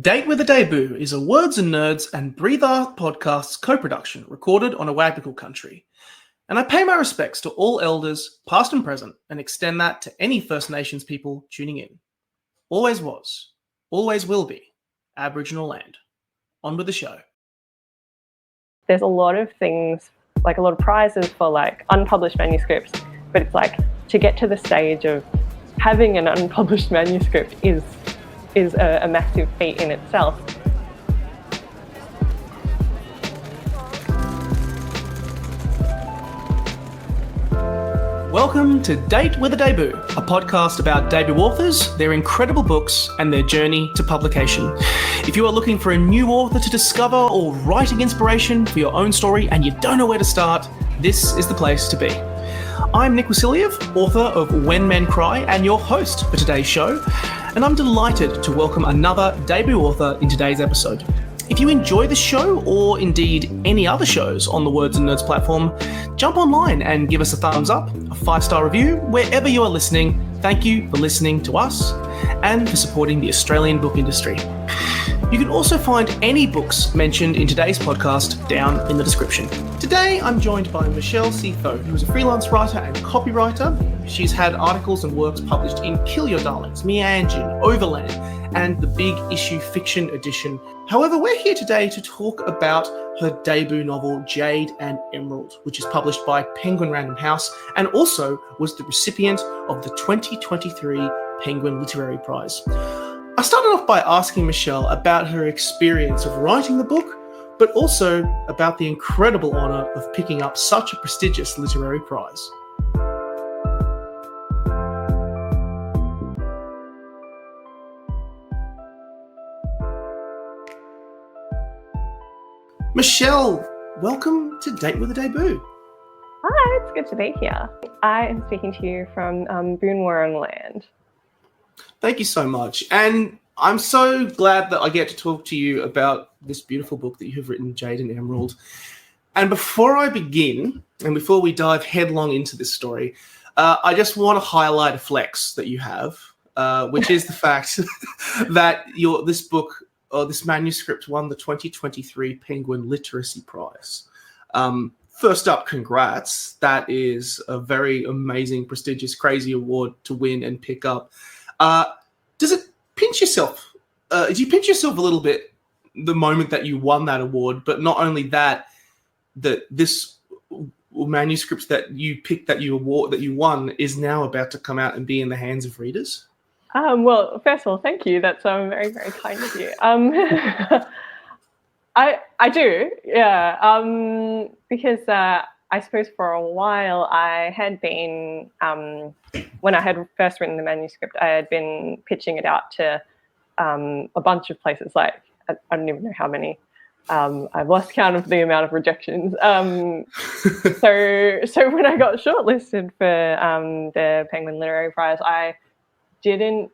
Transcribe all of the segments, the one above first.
Date with a Debut is a Words and Nerds and Breathe Art podcasts co-production recorded on a Wagnical country. And I pay my respects to all elders, past and present, and extend that to any First Nations people tuning in. Always was, always will be, Aboriginal land. On with the show. There's a lot of things, like a lot of prizes for unpublished manuscripts, but it's to get to the stage of having an unpublished manuscript is a massive feat in itself. Welcome to Date with a Debut, a podcast about debut authors, their incredible books, and their journey to publication. If you are looking for a new author to discover or writing inspiration for your own story and you don't know where to start, this is the place to be. I'm Nick Wasiliev, author of When Men Cry and your host for today's show, and I'm delighted to welcome another debut author in today's episode. If you enjoy the show, or indeed any other shows on the Words and Nerds platform, jump online and give us a thumbs up, a 5-star review, wherever you are listening. Thank you for listening to us and for supporting the Australian book industry. You can also find any books mentioned in today's podcast down in the description. Today, I'm joined by Michelle See-Tho, who is a freelance writer and copywriter. She's had articles and works published in Kill Your Darlings, Meanjin, Overland, and the Big Issue Fiction Edition. However, we're here today to talk about her debut novel, Jade and Emerald, which is published by Penguin Random House and also was the recipient of the 2023 Penguin Literary Prize. I started off by asking Michelle about her experience of writing the book, but also about the incredible honour of picking up such a prestigious literary prize. Michelle, welcome to Date with a Debut. Hi, it's good to be here. I am speaking to you from Boonwurrung land. Thank you so much. And I'm so glad that I get to talk to you about this beautiful book that you have written, Jade and Emerald. And before I begin, and before we dive headlong into this story, I just want to highlight a flex that you have, which is the fact that this manuscript won the 2023 Penguin Literacy Prize. First up, congrats. That is a very amazing, prestigious, crazy award to win and pick up. Does it pinch yourself? Do you pinch yourself a little bit the moment that you won that award? But not only that this manuscript that you picked, that you won, is now about to come out and be in the hands of readers? Well, first of all, thank you. That's very, very kind of you. I do, yeah. Because I suppose for a while I had been, when I had first written the manuscript, I had been pitching it out to a bunch of places. I don't even know how many. I've lost count of the amount of rejections. So when I got shortlisted for the Penguin Literary Prize, I didn't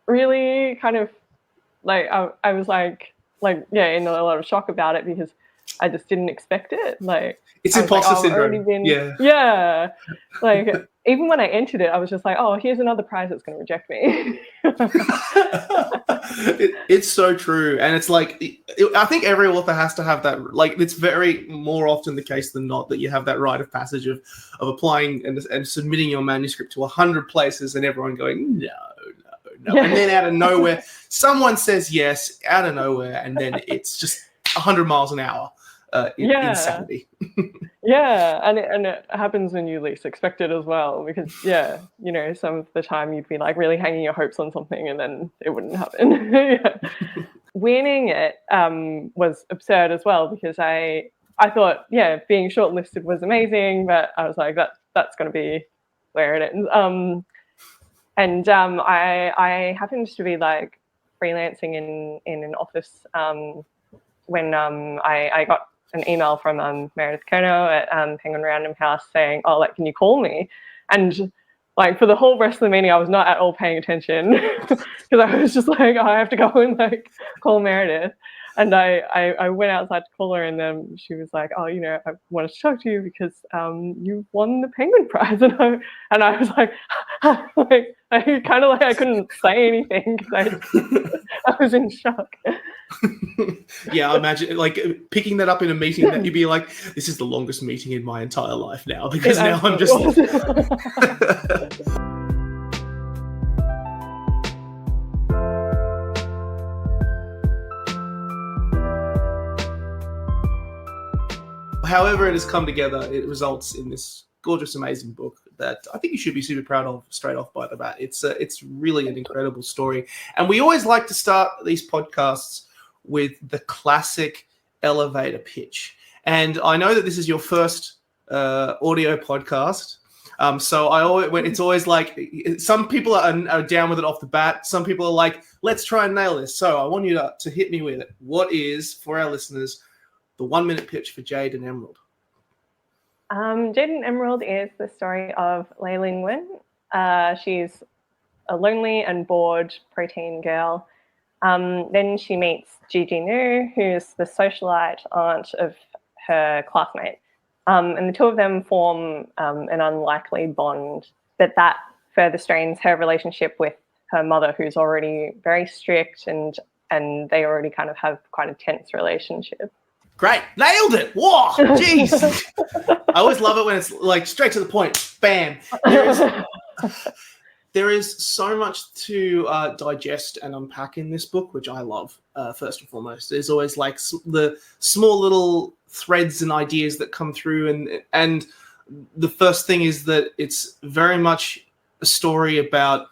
really kind of I was in a lot of shock about it because I just didn't expect it. It's imposter syndrome. Yeah. Even when I entered it, I was just like, oh, here's another prize that's going to reject me. It's so true. And it's I think every author has to have that. It's very more often the case than not that you have that rite of passage of applying and submitting your manuscript to 100 places and everyone going, no. Yeah. And then out of nowhere, someone says yes, out of nowhere, and then it's just 100 miles an hour. Insanity. Yeah, and it happens when you least expect it as well, because some of the time you'd be really hanging your hopes on something and then it wouldn't happen. Yeah. Winning it was absurd as well, because I thought being shortlisted was amazing, but I was like, that's going to be where it ends. And I happened to be freelancing in an office when I got an email from Meredith Kono at Penguin Random House saying, oh, can you call me? And for the whole rest of the meeting, I was not at all paying attention because I was just I have to go and call Meredith. And I went outside to call her, and then she was like, oh, I wanted to talk to you because you won the Penguin Prize. And I was I couldn't say anything because I was in shock. Yeah, I imagine like picking that up in a meeting that you'd be like, this is the longest meeting in my entire life now, because now I'm just... However it has come together, it results in this gorgeous, amazing book that I think you should be super proud of straight off by the bat. It's really an incredible story. And we always like to start these podcasts with the classic elevator pitch. And I know that this is your first audio podcast. It's always like, some people are down with it off the bat. Some people are like, let's try and nail this. So I want you to hit me with it. What is, for our listeners, the 1-minute pitch for Jade and Emerald? Jade and Emerald is the story of Lei Ling Wen. She's a lonely and bored preteen girl. Then she meets Gigi Nu, who's the socialite aunt of her classmate. And the two of them form an unlikely bond, but that further strains her relationship with her mother, who's already very strict, and they already kind of have quite a tense relationship. Great. Nailed it. Whoa, jeez. I always love it when it's like straight to the point. Bam. There is so much to digest and unpack in this book, which I love, first and foremost. There's always like the small little threads and ideas that come through. And the first thing is that it's very much a story about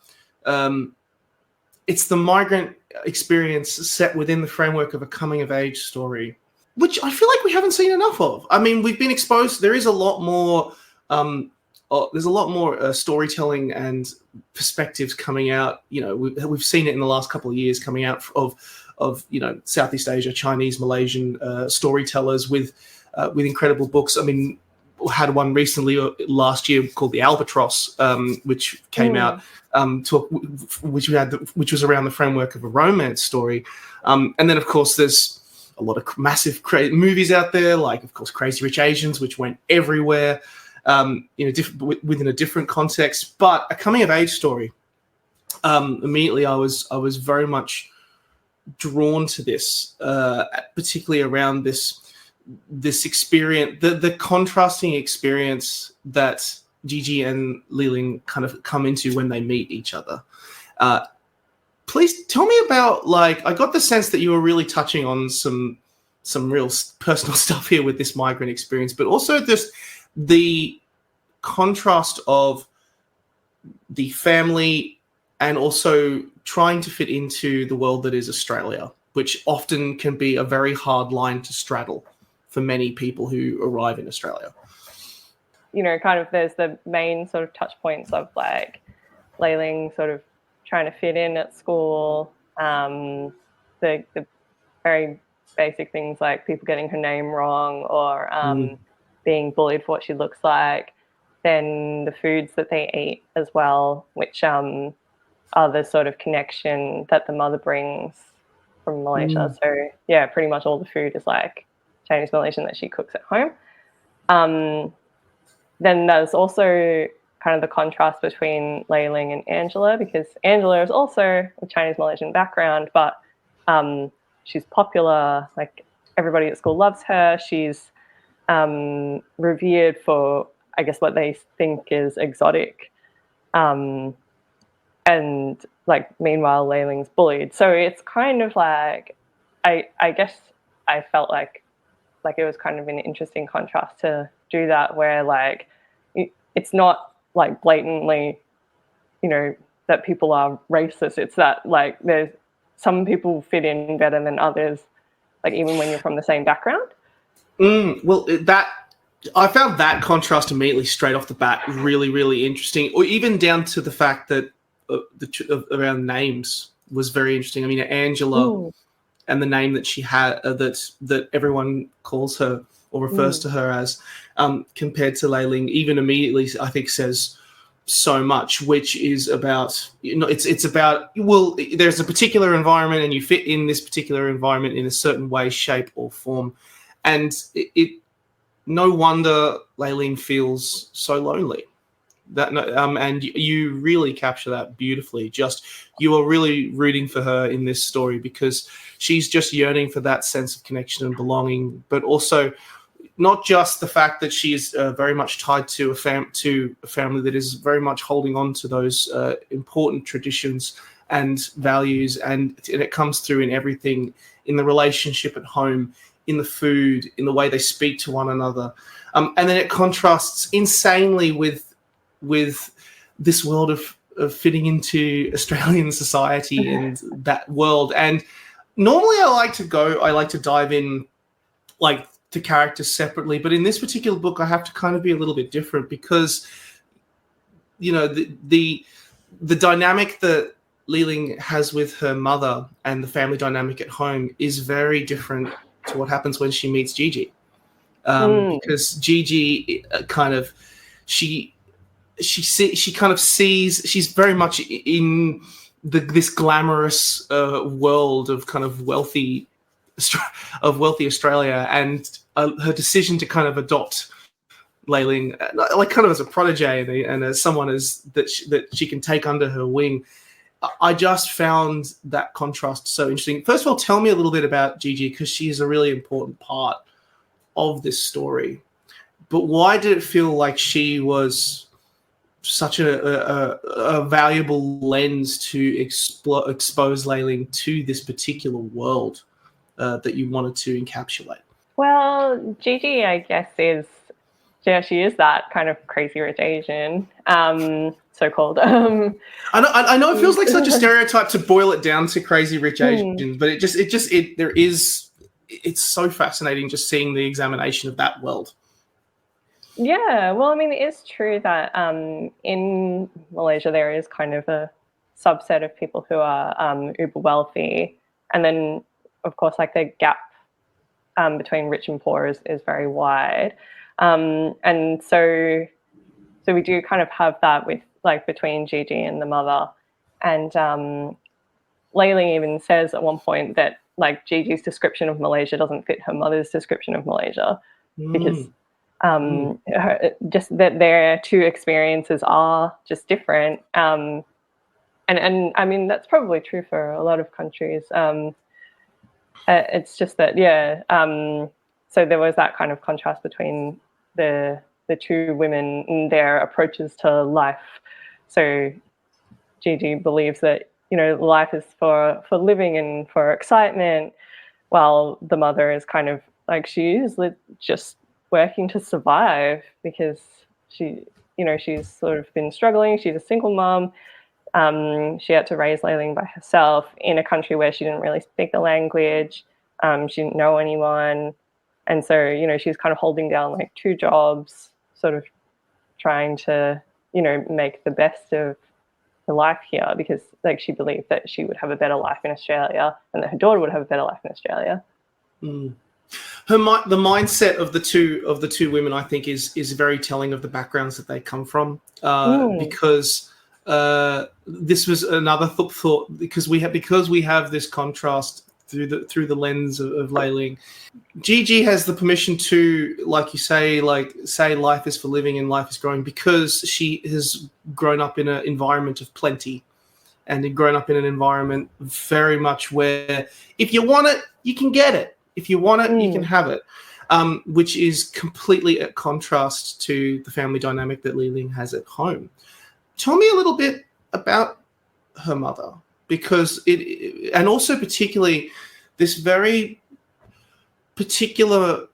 it's the migrant experience set within the framework of a coming-of-age story, which I feel like we haven't seen enough of. I mean, we've been exposed. There is a lot more. There's a lot more storytelling and perspectives coming out. You know, we've seen it in the last couple of years coming out of Southeast Asia, Chinese, Malaysian storytellers with incredible books. I mean, we had one recently last year called The Albatross, which came out, which was around the framework of a romance story, and then of course there's a lot of massive movies out there, like, of course, Crazy Rich Asians, which went everywhere, within a different context. But a coming-of-age story, immediately I was very much drawn to this, particularly around this experience, the contrasting experience that Gigi and Liling kind of come into when they meet each other. Please tell me about, like, I got the sense that you were really touching on some real personal stuff here with this migrant experience, but also just the contrast of the family and also trying to fit into the world that is Australia, which often can be a very hard line to straddle for many people who arrive in Australia. You know, kind of there's the main sort of touch points of like Lei Ling sort of trying to fit in at school, the very basic things like people getting her name wrong or being bullied for what she looks like, then the foods that they eat as well, which are the sort of connection that the mother brings from Malaysia. So yeah, pretty much all the food is like Chinese Malaysian that she cooks at home. Then there's also kind of the contrast between Lei Ling and Angela, because Angela is also a Chinese Malaysian background, but she's popular, like everybody at school loves her. She's revered for, I guess, what they think is exotic. And like meanwhile Lei Ling's bullied. So it's kind of like I guess I felt like it was kind of an interesting contrast to do that, where like it's not like blatantly, you know, that people are racist. It's that like there's some people fit in better than others, like even when you're from the same background. Well, that I found that contrast immediately straight off the bat really, really interesting, or even down to the fact that around names was very interesting. I mean, Angela and the name that she had, that everyone calls her or refers to her as, compared to Lei Ling, even immediately, I think says so much, which is about, you know, it's about, well, there's a particular environment and you fit in this particular environment in a certain way, shape or form. And it no wonder Lei Ling feels so lonely, And you really capture that beautifully. Just you are really rooting for her in this story because she's just yearning for that sense of connection and belonging, but also not just the fact that she is very much tied to a family that is very much holding on to those important traditions and values, and it comes through in everything, in the relationship at home, in the food, in the way they speak to one another, and then it contrasts insanely with this world of fitting into Australian society and that world. And normally I like to dive in like to characters separately, but in this particular book I have to kind of be a little bit different because, you know, the dynamic that Li-Ling has with her mother and the family dynamic at home is very different to what happens when she meets Gigi. Because Gigi kind of she kind of sees, she's very much in this glamorous world of kind of wealthy Australia, and her decision to kind of adopt Li-Ling, like kind of as a protege and as someone that she can take under her wing. I just found that contrast so interesting. First of all, tell me a little bit about Gigi, because she's a really important part of this story. But why did it feel like she was such a valuable lens to expose Li-Ling to this particular world that you wanted to encapsulate? Well, Gigi, I guess, she is that kind of crazy rich Asian, so-called. I know it feels like such a stereotype to boil it down to crazy rich Asians, but it's so fascinating just seeing the examination of that world. Yeah, well, I mean, it is true that in Malaysia there is kind of a subset of people who are uber wealthy, and then of course like the gap between rich and poor is very wide, and so we do kind of have that with like between Gigi and the mother, and Li-Ling even says at one point that like Gigi's description of Malaysia doesn't fit her mother's description of Malaysia because just that their two experiences are just different, and I mean that's probably true for a lot of countries. It's just that so there was that kind of contrast between the two women and their approaches to life. So Gigi believes that, you know, life is for living and for excitement, while the mother is kind of like she is just working to survive because she's sort of been struggling. She's a single mom. She had to raise Li-Ling by herself in a country where she didn't really speak the language. She didn't know anyone. And so, you know, she's kind of holding down like two jobs, sort of trying to, you know, make the best of her life here because like she believed that she would have a better life in Australia and that her daughter would have a better life in Australia. The mindset of the two women, I think, is very telling of the backgrounds that they come from, because this was another thought because we have this contrast through the lens of Li-Ling. Gigi has the permission to, like you say, say life is for living and life is growing because she has grown up in an environment of plenty and grown up in an environment very much where if you want it, you can get it. If you want it, you can have it, which is completely at contrast to the family dynamic that Li-Ling has at home. Tell me a little bit about her mother, because and also particularly this very particular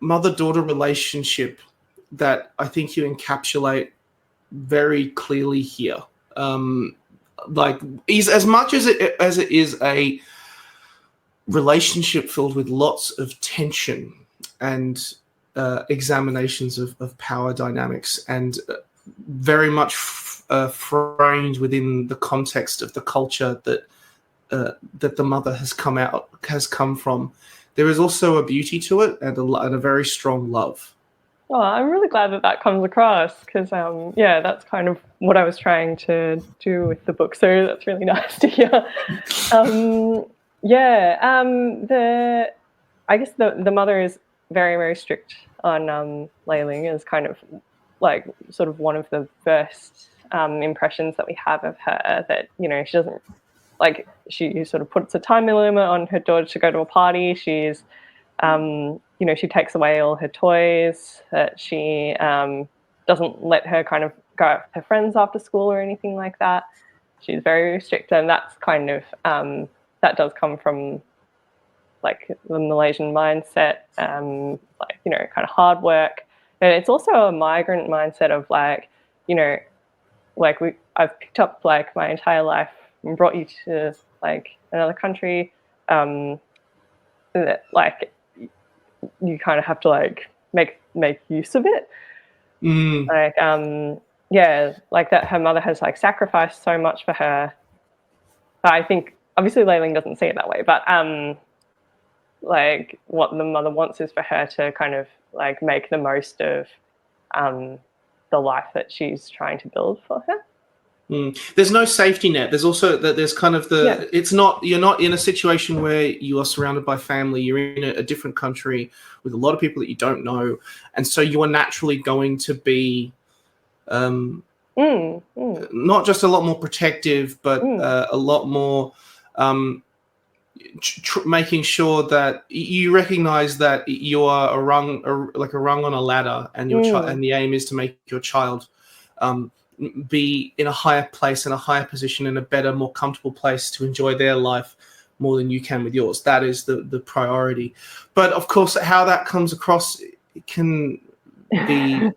mother-daughter relationship that I think you encapsulate very clearly here. Like, is as much as it is a relationship filled with lots of tension and examinations of power dynamics, and very much framed within the context of the culture that the mother has come from. There is also a beauty to it and a very strong love. Oh, I'm really glad that comes across because, that's kind of what I was trying to do with the book. So that's really nice to hear. I guess the mother is very, very strict on Li-Ling, is kind of like sort of one of the first impressions that we have of her, that, you know, she doesn't, like, she sort of puts a time limit on her daughter to go to a party. She's, you know, she takes away all her toys, that she doesn't let her kind of go out with her friends after school or anything like that. She's very strict, and that's kind of, that does come from, like, the Malaysian mindset, like, you know, kind of hard work. And it's also a migrant mindset of, like, you know, like, I've picked up, like, my entire life and brought you to, like, another country. That, like, you kind of have to, like, make use of it. Like, yeah, like, that her mother has, like, sacrificed so much for her. But I think obviously Lei Ling doesn't see it that way, but like, what the mother wants is for her to kind of, like, make the most of the life that she's trying to build for her. There's no safety net. There's also that there's kind of the, Yeah. it's not, you're not in a situation where you are surrounded by family. You're in a different country with a lot of people that you don't know, and so you are naturally going to be not just a lot more protective, but a lot more making sure that you recognize that you are like a rung on a ladder, and your and the aim is to make your child be in a higher place, in a higher position, in a better, more comfortable place to enjoy their life more than you can with yours. That is the priority. But of course, how that comes across, it can be,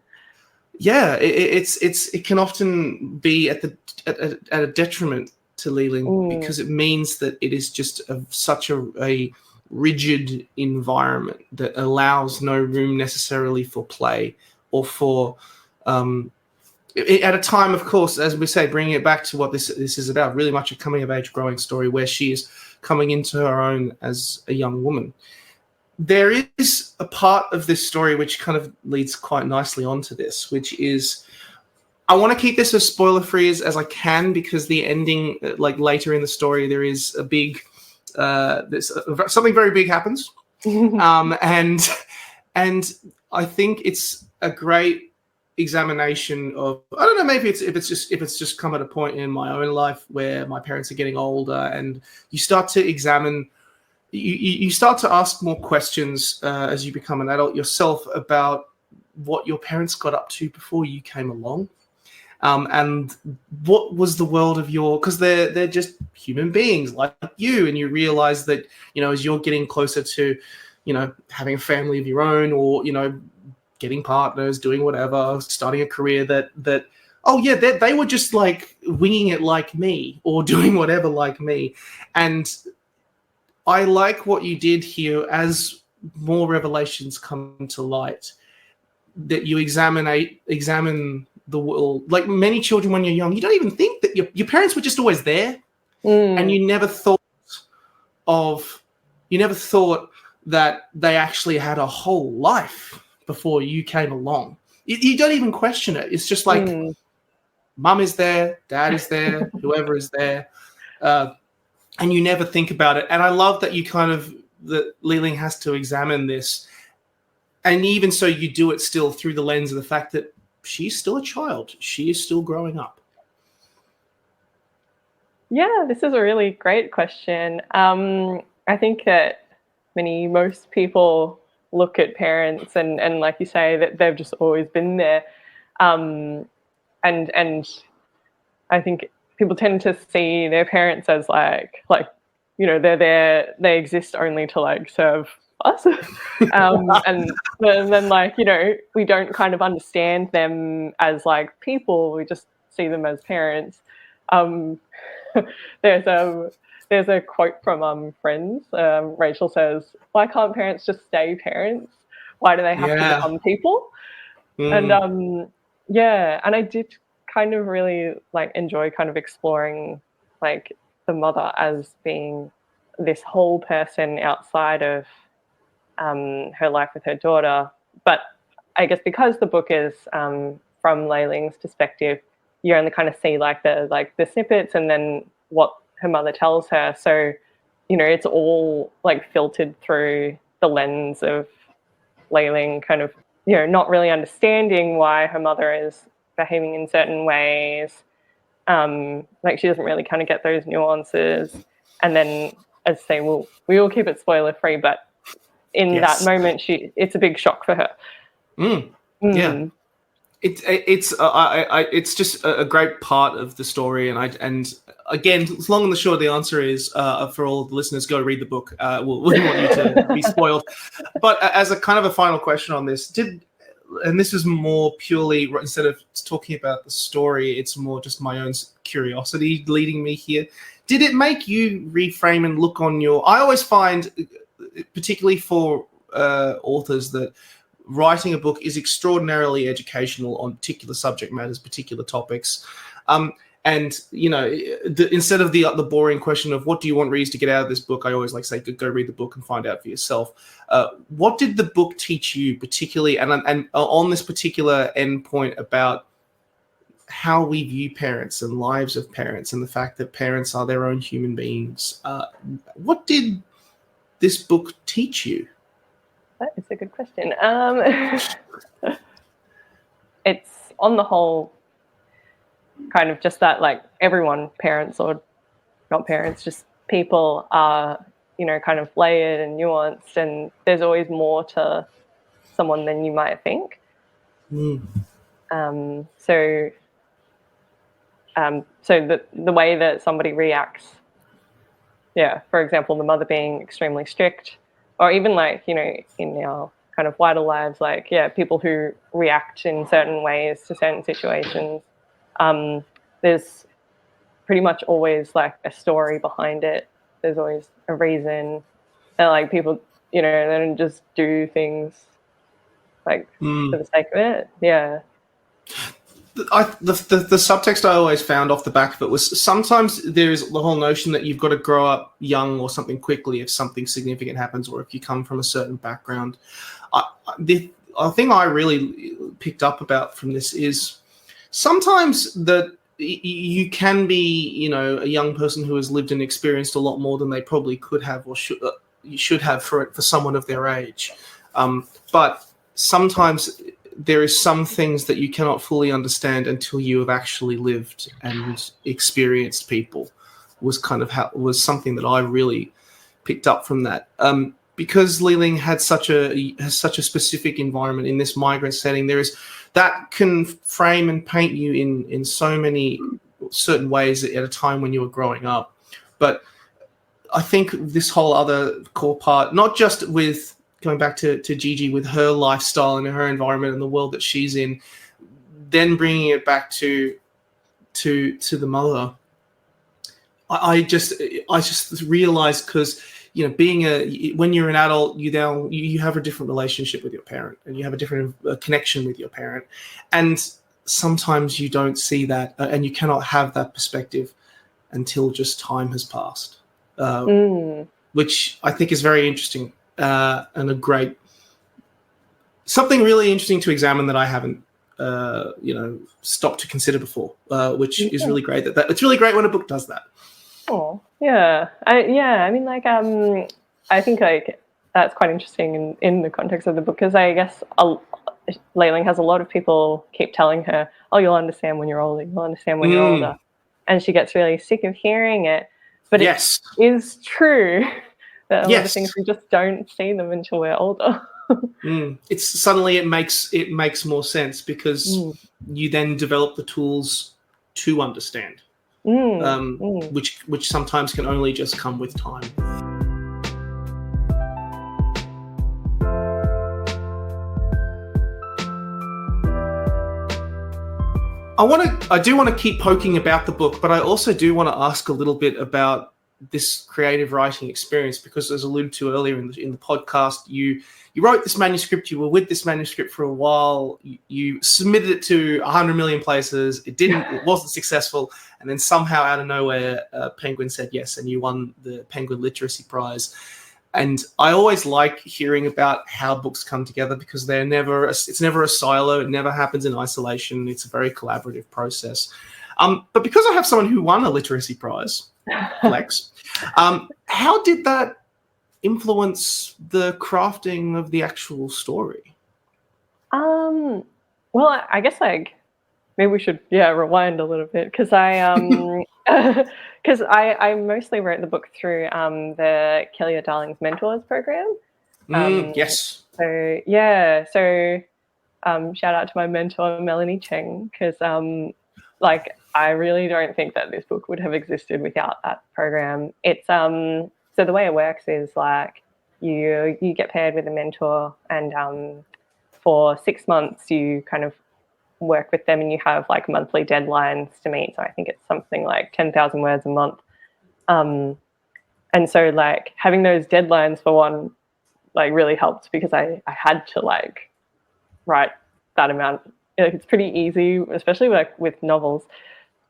yeah, it can often be at a detriment to Lei Ling, because it means that it is just such a rigid environment that allows no room necessarily for play or for at a time, of course, as we say, bringing it back to what this is about, really much a coming-of-age growing story where she is coming into her own as a young woman. There is a part of this story which kind of leads quite nicely onto this, which is, I want to keep this as spoiler-free as I can, because the ending, like later in the story, there is a big, something very big happens. And I think it's a great examination of, I don't know, maybe if it's just come at a point in my own life where my parents are getting older, and you start to examine, you start to ask more questions as you become an adult yourself about what your parents got up to before you came along, and what was the world of because they're just human beings like you, and you realize that, you know, as you're getting closer to, you know, having a family of your own, or, you know, getting partners, doing whatever, starting a career, that oh yeah, they were just like winging it like me, or doing whatever like me. And I like what you did here as more revelations come to light, that you examine the world. Like many children, when you're young, you don't even think that your parents were just always there, and you never thought that they actually had a whole life before you came along. You don't even question it. It's just like, mum is there, dad is there, whoever is there, and you never think about it. And I love that you that Lei Ling has to examine this, and even so, you do it still through the lens of the fact that she's still a child. She is still growing up. Yeah, this is a really great question. I think that most people look at parents and like you say, that they've just always been there. And I think people tend to see their parents as like, you know, they're there, they exist only to like serve us. And then like, you know, we don't kind of understand them as like people, we just see them as parents. There's a quote from Friends. Rachel says, "Why can't parents just stay parents? Why do they have to become people?" And yeah, and I did kind of really like enjoy kind of exploring like the mother as being this whole person outside of her life with her daughter. But I guess because the book is from Lei Ling's perspective, you only kind of see like the snippets and then what her mother tells her. So, you know, it's all like filtered through the lens of Lei Ling kind of not really understanding why her mother is behaving in certain ways. Like she doesn't really kind of get those nuances. And then, as I say, we will keep it spoiler free, but in that moment, it's a big shock for her. Yeah. It's just a great part of the story, and again, long and the short, the answer is for all the listeners, go read the book. We want you to be spoiled. But as a kind of a final question on this, and this is more purely, instead of talking about the story, it's more just my own curiosity leading me here. Did it make you reframe and look on your? I always find, particularly for authors, that writing a book is extraordinarily educational on particular subject matters, particular topics. And, instead of the boring question of what do you want readers to get out of this book, I always like say, go read the book and find out for yourself. What did the book teach you particularly, and on this particular endpoint about how we view parents and lives of parents and the fact that parents are their own human beings? What did this book teach you? That is a good question. It's on the whole kind of just that, like, everyone, parents or not parents, just people are, kind of layered and nuanced, and there's always more to someone than you might think. So the way that somebody reacts, for example, the mother being extremely strict, or even like, in our kind of wider lives, like, people who react in certain ways to certain situations, there's pretty much always like a story behind it. There's always a reason. And like people, they don't just do things like for the sake of it. Yeah. The subtext I always found off the back of it was sometimes there is the whole notion that you've got to grow up young or something quickly if something significant happens, or if you come from a certain background. The thing I really picked up about from this is sometimes that you can be, a young person who has lived and experienced a lot more than they probably could have or should have for someone of their age. But sometimes there is some things that you cannot fully understand until you have actually lived and experienced people. Was something that I really picked up from that. Because Liling has such a specific environment in this migrant setting, there is that can frame and paint you in so many certain ways at a time when you were growing up. But I think this whole other core part, not just with going back to Gigi with her lifestyle and her environment and the world that she's in, then bringing it back to the mother. I just realized, because when you're an adult, you have a different relationship with your parent, and you have a different connection with your parent, and sometimes you don't see that, and you cannot have that perspective until just time has passed, which I think is very interesting. And something really interesting to examine that I haven't, stopped to consider before, which is really great. That it's really great when a book does that. Oh, yeah. I mean, like, I think like that's quite interesting in the context of the book, because I guess Leiling has a lot of people keep telling her, "Oh, you'll understand when you're older. You'll understand when you're older," and she gets really sick of hearing it. But it is true. That a lot of things we just don't see them until we're older. It's suddenly it makes more sense, because you then develop the tools to understand, which sometimes can only just come with time. I do want to keep poking about the book, but I also do want to ask a little bit about this creative writing experience, because as alluded to earlier in the podcast, you wrote this manuscript, you were with this manuscript for a while, you submitted it to 100 million places, it wasn't successful, and then somehow out of nowhere Penguin said yes, and you won the Penguin Literacy Prize. And I always like hearing about how books come together, because it's never a silo, it never happens in isolation, it's a very collaborative process. But because I have someone who won a literacy prize, Lex, how did that influence the crafting of the actual story? Well, I guess like maybe we should rewind a little bit because I mostly wrote the book through the Kill Your Darlings Mentors program. Yes. So yeah, so shout out to my mentor Melanie Cheng because like I really don't think that this book would have existed without that program. It's so the way it works is like you get paired with a mentor and for 6 months you kind of work with them and you have like monthly deadlines to meet. So I think it's something like 10,000 words a month. And so like having those deadlines for one like really helped because I had to like write that amount. It's pretty easy, especially like with novels,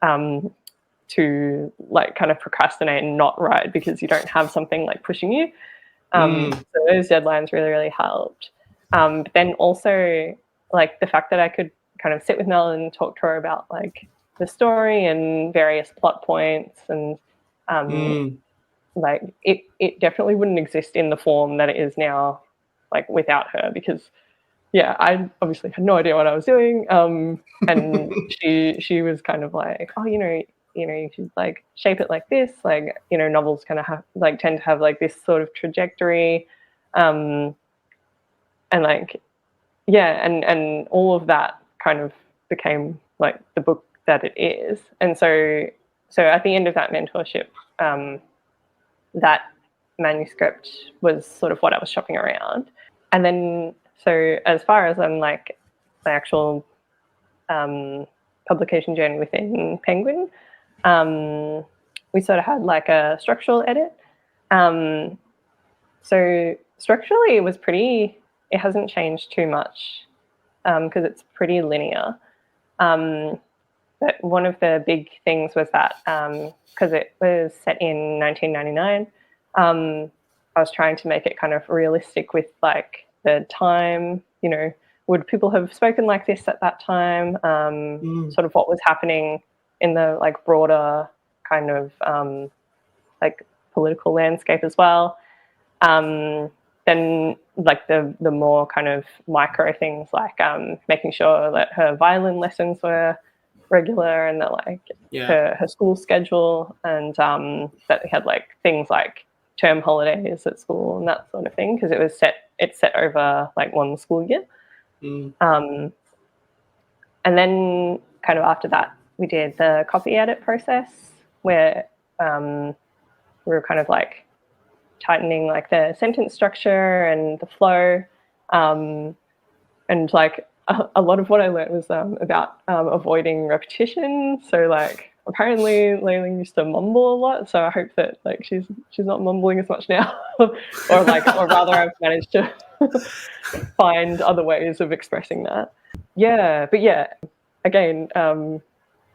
to like kind of procrastinate and not write because you don't have something like pushing you. So those deadlines really, really helped. But then also like the fact that I could kind of sit with Mel and talk to her about like the story and various plot points and like it definitely wouldn't exist in the form that it is now, like without her because I obviously had no idea what I was doing. And she was kind of like, oh, you know, you should like shape it like this, like, you know, novels kind of have like tend to have like this sort of trajectory. And like, and all of that kind of became like the book that it is. And so at the end of that mentorship, that manuscript was sort of what I was shopping around. And then, so as far as like the actual publication journey within Penguin, we sort of had like a structural edit. So structurally it hasn't changed too much because it's pretty linear. But one of the big things was that because it was set in 1999, I was trying to make it kind of realistic with like the time, you know, would people have spoken like this at that time? Sort of what was happening in the like broader kind of like political landscape as well. Then like the more kind of micro things like making sure that her violin lessons were regular and that like her school schedule and that they had like things like term holidays at school and that sort of thing because it's set over like one school year. And then kind of after that we did the copy edit process where we were kind of like tightening like the sentence structure and the flow, and like a lot of what I learned was about avoiding repetition. So like apparently Layling used to mumble a lot, so I hope that like she's not mumbling as much now, or rather I've managed to find other ways of expressing that. But again,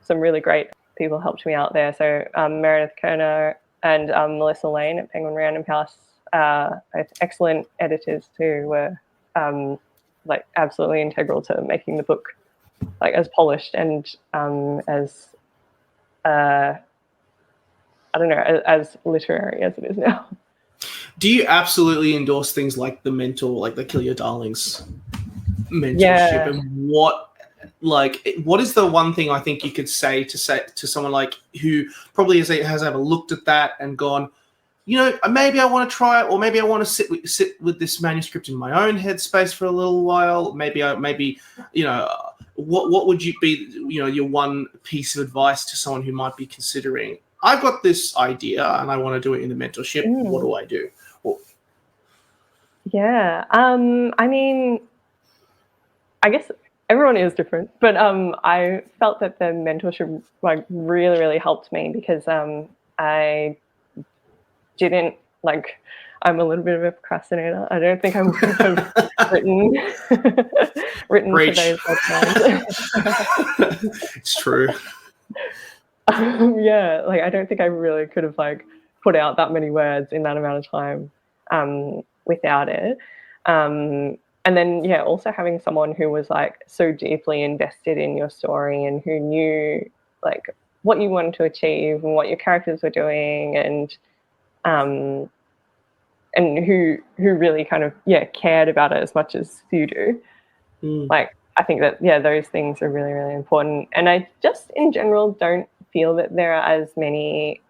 some really great people helped me out there. So Meredith Kerner and Melissa Lane at Penguin Random House, excellent editors who were like absolutely integral to making the book like as polished and as I don't know, as literary as it is now. Do you absolutely endorse things like the mentor, like the Kill Your Darlings mentorship? Yeah. And what is the one thing I think you could say to someone like who probably has ever looked at that and gone, you know, maybe I want to try it, or maybe I want to sit with this manuscript in my own headspace for a little while. Maybe you know, what would you be, you know, your one piece of advice to someone who might be considering, I've got this idea and I want to do it in the mentorship. What do I do? I mean, I guess everyone is different, but I felt that the mentorship like really, really helped me because I didn't like. I'm a little bit of a procrastinator. I don't think I would have written for those deadlines. It's true. Like I don't think I really could have like put out that many words in that amount of time without it. And then also having someone who was like so deeply invested in your story and who knew like what you wanted to achieve and what your characters were doing and who really kind of cared about it as much as you do. Like, I think that, those things are really, really important. And I just, in general, don't feel that there are as many,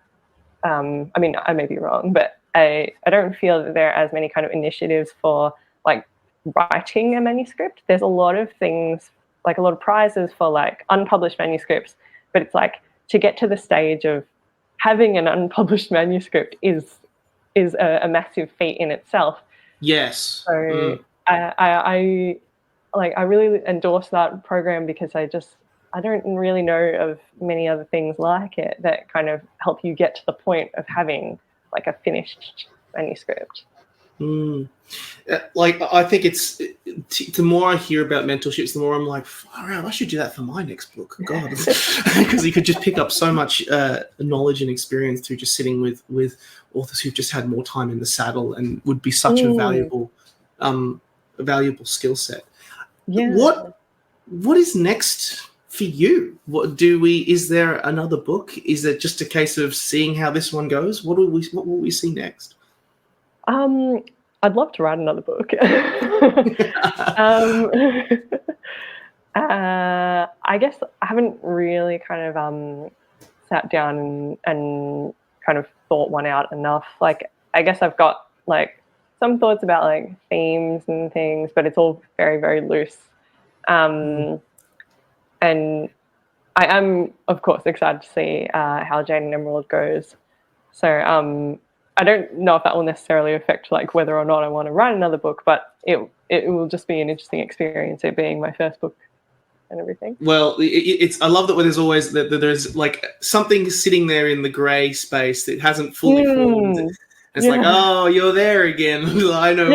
I mean, I may be wrong, but I don't feel that there are as many kind of initiatives for, like, writing a manuscript. There's a lot of things, like a lot of prizes for, like, unpublished manuscripts, but it's like, to get to the stage of having an unpublished manuscript is a massive feat in itself. Yes. So I really endorse that program because I don't really know of many other things like it that kind of help you get to the point of having like a finished manuscript. Like, I think it's the more I hear about mentorships, the more I'm like, far out, I should do that for my next book. God, because you could just pick up so much knowledge and experience through just sitting with authors who've just had more time in the saddle, and would be such a valuable skill set. Yeah. What is next for you? Is there another book? Is it just a case of seeing how this one goes? What will we see next? I'd love to write another book. I guess I haven't really kind of sat down and kind of thought one out enough. Like, I guess I've got like some thoughts about like themes and things, but it's all very, very loose. And I am, of course, excited to see how Jade and Emerald goes. So I don't know if that will necessarily affect like whether or not I want to write another book, but it will just be an interesting experience, it being my first book and everything. Well, I love that there's always that there's like something sitting there in the grey space that hasn't fully formed. It's like, oh, you're there again. I know.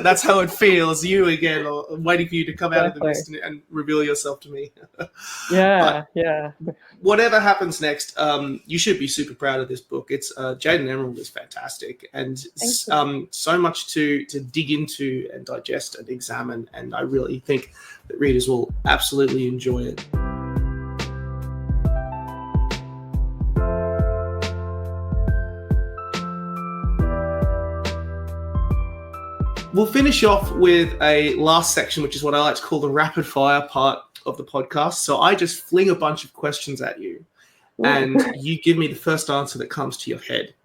That's how it feels. You again, waiting for you to come out of the mist and reveal yourself to me. Yeah. Whatever happens next, you should be super proud of this book. It's Jade and Emerald is fantastic, and so much to dig into and digest and examine. And I really think that readers will absolutely enjoy it. We'll finish off with a last section, which is what I like to call the rapid fire part of the podcast. So I just fling a bunch of questions at you, and you give me the first answer that comes to your head.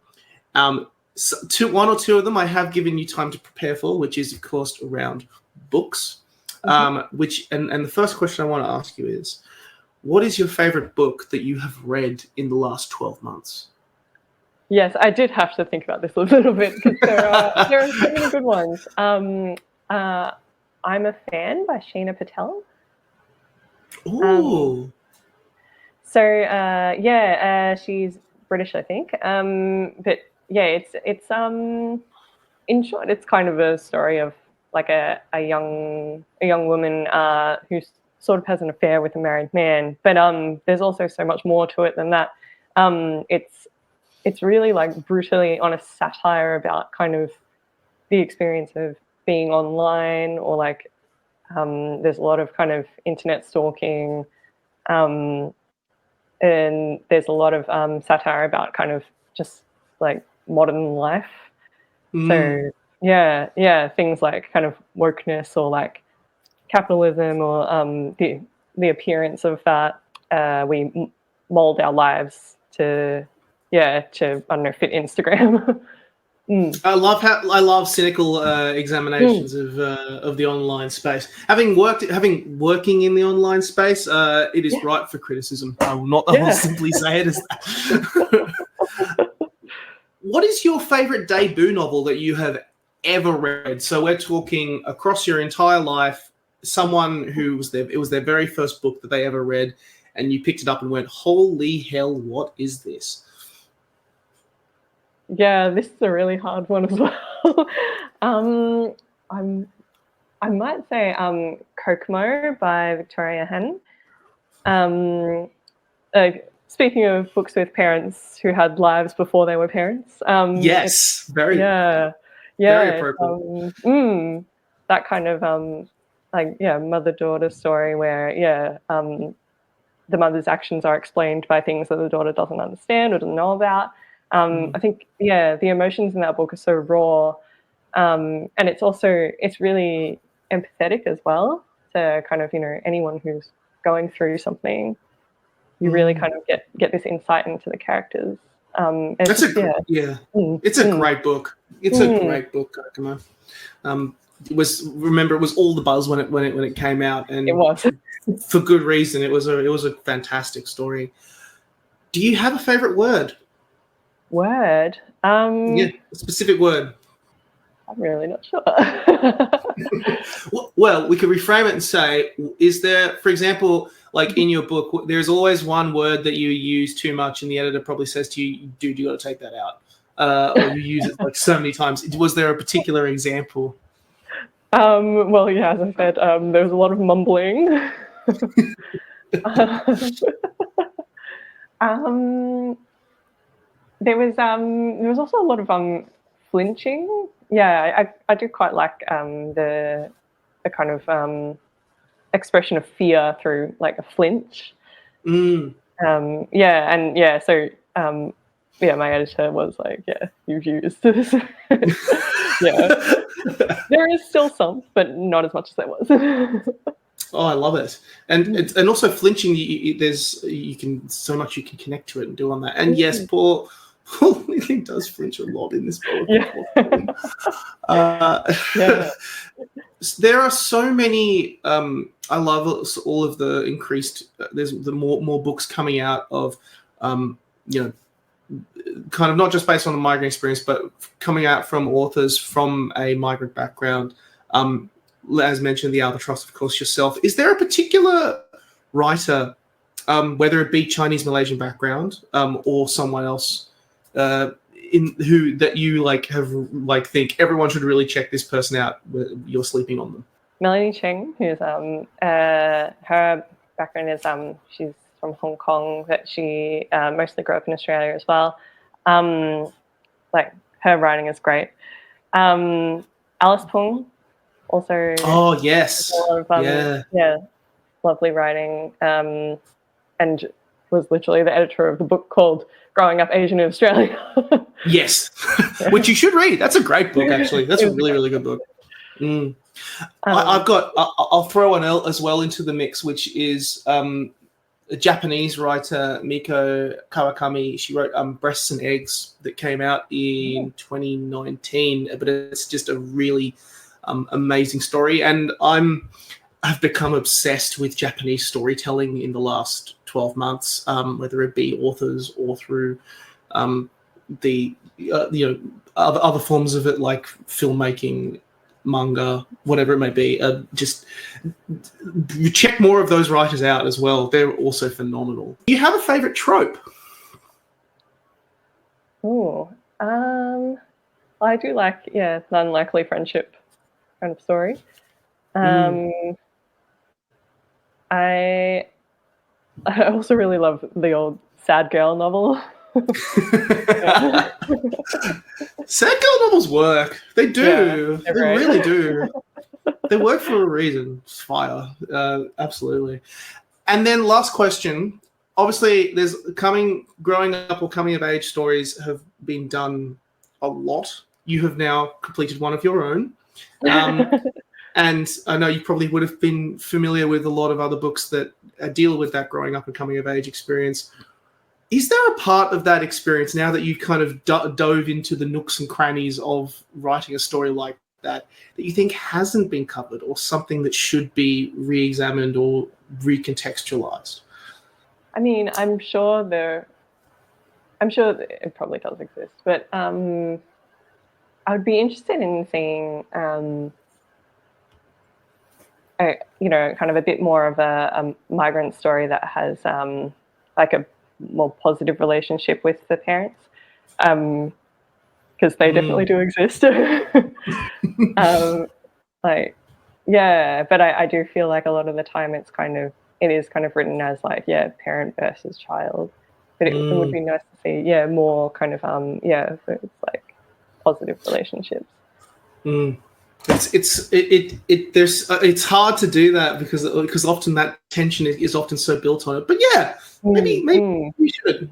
One or two of them I have given you time to prepare for, which is, of course, around books. And the first question I want to ask you is, what is your favorite book that you have read in the last 12 months? Yes, I did have to think about this a little bit because there are so many good ones. I'm a Fan by Sheena Patel. Ooh. She's British, I think. But yeah, it's in short, it's kind of a story of like a young woman who sort of has an affair with a married man. But there's also so much more to it than that. It's really like brutally honest satire about kind of the experience of being online, or like there's a lot of kind of internet stalking, and there's a lot of satire about kind of just like modern life. So things like kind of wokeness, or like capitalism, or the appearance of that. We mold our lives to I don't know, fit Instagram. I love cynical examinations of the online space. Having working in the online space, it is ripe for criticism. I will simply say it as that. What is your favorite debut novel that you have ever read? So we're talking across your entire life, someone who it was their very first book that they ever read, and you picked it up and went, holy hell, what is this? Yeah, this is a really hard one as well. I might say Kokomo by Victoria Hen. Speaking of books with parents who had lives before they were parents. Yes, very appropriate. That kind of mother-daughter story where the mother's actions are explained by things that the daughter doesn't understand or doesn't know about. I think, the emotions in that book are so raw. And it's empathetic as well to kind of, anyone who's going through something. You really kind of get this insight into the characters. It's a great book. It's a great book, Kakuma. It was all the buzz when it came out, and it was for good reason. It was a fantastic story. Do you have a favorite word? Word? A specific word. I'm really not sure. Well, we could reframe it and say, is there, for example, like in your book, there's always one word that you use too much and the editor probably says to you, dude, you got to take that out. Or you use it like so many times. Was there a particular example? Well, yeah, as I said, there was a lot of mumbling. There was also a lot of flinching. Yeah, I do quite like the kind of expression of fear through like a flinch. So my editor was like, yeah, you've used this. Yeah, there is still some, but not as much as there was. Oh, I love it, and also flinching. You can so much you can connect to it and do on that. And yes, Paul really does flinch a lot in this book. Yeah. There are so many. I love all of the increased. There's the more books coming out of, kind of not just based on the migrant experience, but coming out from authors from a migrant background. As mentioned, the Albatross, of course, yourself. Is there a particular writer, whether it be Chinese Malaysian background or someone else, that you have think everyone should really check this person out? You're sleeping on them. Melanie Cheng, who's her background is she's from Hong Kong, but she mostly grew up in Australia as well. Her writing is great. Alice Pung also. Oh yes. A lot of, lovely writing, and was literally the editor of the book called Growing Up Asian in Australia. Yes, which you should read. That's a great book, actually. That's a really, really good book. I'll throw one as well into the mix, which is a Japanese writer, Miko Kawakami. She wrote Breasts and Eggs that came out in 2019, but it's just a really amazing story. And I've become obsessed with Japanese storytelling in the last 12 months, whether it be authors or through the other forms of it, like filmmaking, manga, whatever it may be. Just you check more of those writers out as well. They're also phenomenal. Do you have a favorite trope? I do like the unlikely friendship kind of story. I also really love the old sad girl novel. Sad girl novels work. They do. Yeah, they really do. They work for a reason. It's fire. Absolutely. And then last question. Obviously, growing up or coming of age stories have been done a lot. You have now completed one of your own. And I know you probably would have been familiar with a lot of other books that deal with that growing up and coming of age experience. Is there a part of that experience, now that you've kind of dove into the nooks and crannies of writing a story like that you think hasn't been covered, or something that should be re-examined or recontextualized? I mean, I'm sure it probably does exist, but I would be interested in seeing, kind of a bit more of a migrant story that has like a more positive relationship with the parents, because they definitely do exist. But I do feel like a lot of the time it is kind of written as like, parent versus child, but it would be nice to see more kind of it's like positive relationships. It's hard to do that because often that tension is often so built on it. But maybe we should.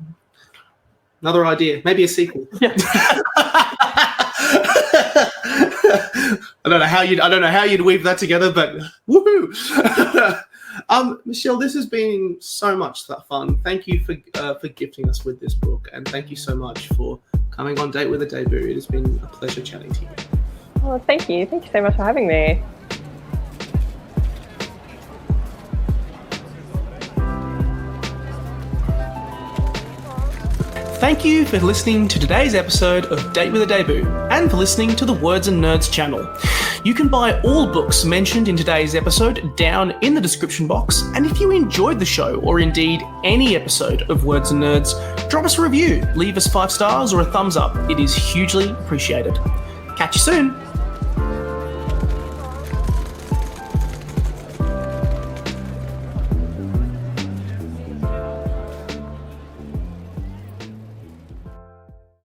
Another idea, maybe a sequel. Yeah. I don't know how you'd weave that together, but woohoo! Michelle, this has been so much fun. Thank you for gifting us with this book, and thank you so much for coming on Date with a Debut. It has been a pleasure chatting to you. Oh, thank you. Thank you so much for having me. Thank you for listening to today's episode of Date with a Debut, and for listening to the Words and Nerds channel. You can buy all books mentioned in today's episode down in the description box, and if you enjoyed the show, or indeed any episode of Words and Nerds, drop us a review, leave us 5 stars or a thumbs up. It is hugely appreciated. Catch you soon.